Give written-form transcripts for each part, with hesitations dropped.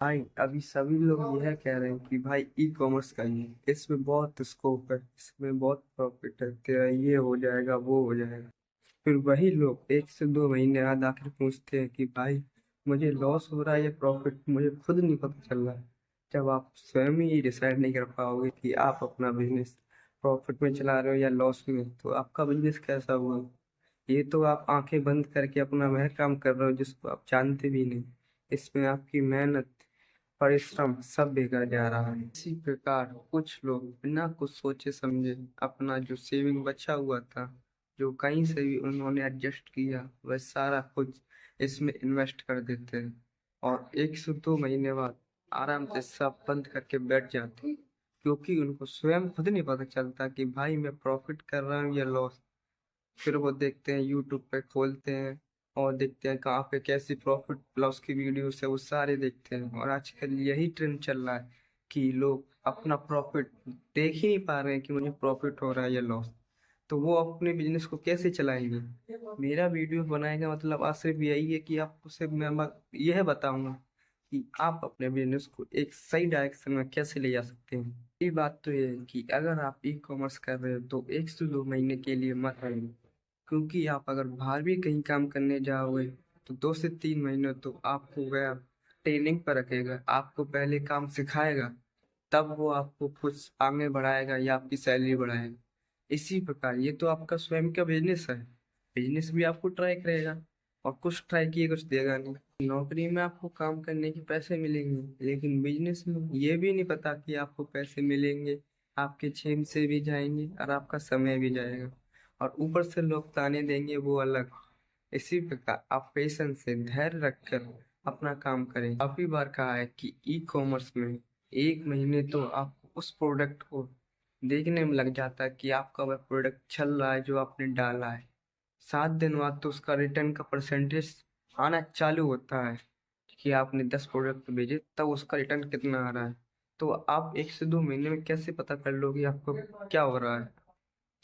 भाई अभी सभी लोग यह कह रहे हैं कि भाई ई कॉमर्स करिए, इसमें बहुत स्कोप है, इसमें बहुत प्रॉफिट है, तेरा ये हो जाएगा वो हो जाएगा। फिर वही लोग 1 से 2 महीने बाद आखिर पूछते हैं कि भाई मुझे लॉस हो रहा है या प्रॉफिट, मुझे खुद नहीं पता चल रहा है। जब आप स्वयं ही डिसाइड नहीं कर पाओगे कि आप अपना बिजनेस प्रॉफिट में चला रहे हो या लॉस में, तो आपका बिजनेस कैसा हुआ। ये तो आप आंखें बंद करके अपना वह काम कर रहे हो जिसको आप जानते भी नहीं। इसमें आपकी मेहनत, परिश्रम सब बेकार जा रहा है। इसी प्रकार कुछ लोग बिना कुछ सोचे समझे अपना जो सेविंग बचा हुआ था, जो कहीं से भी उन्होंने एडजस्ट किया, वह सारा कुछ इसमें इन्वेस्ट कर देते हैं और 1 से 2 महीने बाद आराम से सब बंद करके बैठ जाते हैं, क्योंकि उनको स्वयं खुद नहीं पता चलता कि भाई मैं प्रॉफिट कर रहा हूँ या लॉस। फिर वो देखते हैं, यूट्यूब पे खोलते हैं और देखते हैं कहाँ पे कैसी प्रॉफिट लॉस की वीडियोस है, वो सारे देखते हैं। और आजकल यही ट्रेंड चल रहा है कि लोग अपना प्रॉफिट देख ही नहीं पा रहे हैं कि मुझे प्रॉफिट हो रहा है या लॉस। तो वो अपने बिजनेस को कैसे चलाएंगे। मेरा वीडियो बनाने का मतलब आज सिर्फ यही है कि आपको सिर्फ यह बताऊंगा कि आप अपने बिजनेस को एक सही डायरेक्शन में कैसे ले जा सकते हैं। ये बात तो ये है कि अगर आप ई कॉमर्स कर रहे हो तो 1 से 2 महीने के लिए मत आइए, क्योंकि आप अगर बाहर भी कहीं काम करने जाओगे तो 2 से 3 महीने तो आपको वह ट्रेनिंग पर रखेगा, आपको पहले काम सिखाएगा, तब वो आपको कुछ आगे बढ़ाएगा या आपकी सैलरी बढ़ाएगा। इसी प्रकार ये तो आपका स्वयं का बिजनेस है, बिजनेस भी आपको ट्राई करेगा और कुछ ट्राई किए कुछ देगा नहीं। नौकरी में आपको काम करने के पैसे मिलेंगे, लेकिन बिजनेस में ये भी नहीं पता कि आपको पैसे मिलेंगे, आपके छेम से भी जाएंगे और आपका समय भी जाएगा, और ऊपर से लोग ताने देंगे वो अलग। इसी प्रकार आप पेशेंस से धैर्य रखकर अपना काम करें। काफी बार कहा है कि ई कॉमर्स में 1 महीने तो आपको उस प्रोडक्ट को देखने में लग जाता है कि आपका वह प्रोडक्ट चल रहा है जो आपने डाला है। 7 दिन बाद तो उसका रिटर्न का परसेंटेज आना चालू होता है कि आपने 10 प्रोडक्ट भेजे तब उसका रिटर्न कितना आ रहा है। तो आप 1 से 2 महीने में कैसे पता कर लोगे आपको क्या हो रहा है।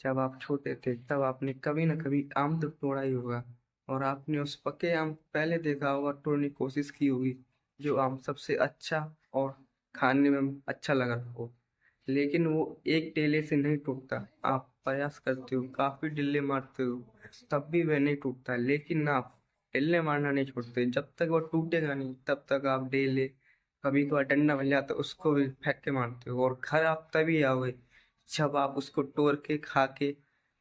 जब आप छोटे थे तब आपने कभी ना कभी आम तो तोड़ा ही होगा, और आपने उस पके आम को पहले देखा होगा, तोड़ने की कोशिश की होगी, जो आम सबसे अच्छा और खाने में अच्छा लगा हो। लेकिन वो एक टेले से नहीं टूटता, आप प्रयास करते हो, काफी डिल्ले मारते हो, तब भी वह नहीं टूटता। लेकिन आप डिल्ले मारना नहीं छोड़ते, जब तक वो टूटेगा नहीं तब तक आप डेले, कभी कभार डंडा बन जाता है उसको भी फेंक के मारते हो, और घर आप तभी आओगे जब आप उसको तोड़ के खा के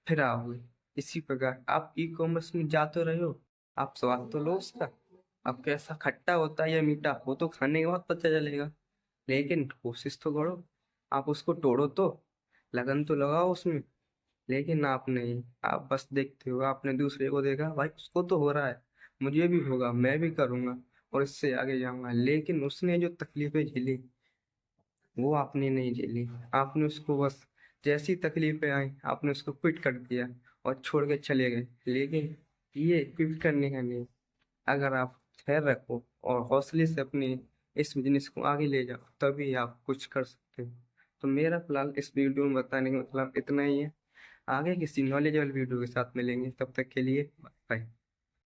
फिर आओगे। इसी प्रकार आप ई कॉमर्स में जा तो रहे हो, आप स्वाद तो लो उसका, अब कैसा खट्टा होता है या मीठा वो तो खाने के बाद पता चलेगा, लेकिन कोशिश तो करो, आप उसको तोड़ो तो, लगन तो लगाओ उसमें। लेकिन आप नहीं, आप बस देखते हो, आपने दूसरे को देखा भाई उसको तो हो रहा है, मुझे भी होगा, मैं भी करूंगा और इससे आगे जाऊंगा, लेकिन उसने जो तकलीफें झेली वो आपने नहीं झेली। आपने उसको बस जैसी तकलीफें आई आपने उसको क्विट कर दिया और छोड़ के चले गए। लेकिन ये क्विट करने का नहीं, अगर आप धैर्य रखो और हौसले से अपने इस बिजनेस को आगे ले जाओ तभी आप कुछ कर सकते हो। तो मेरा फिलहाल इस वीडियो में बताने का मतलब इतना ही है। आगे किसी नॉलेजेबल वीडियो के साथ मिलेंगे, तब तक के लिए बाय।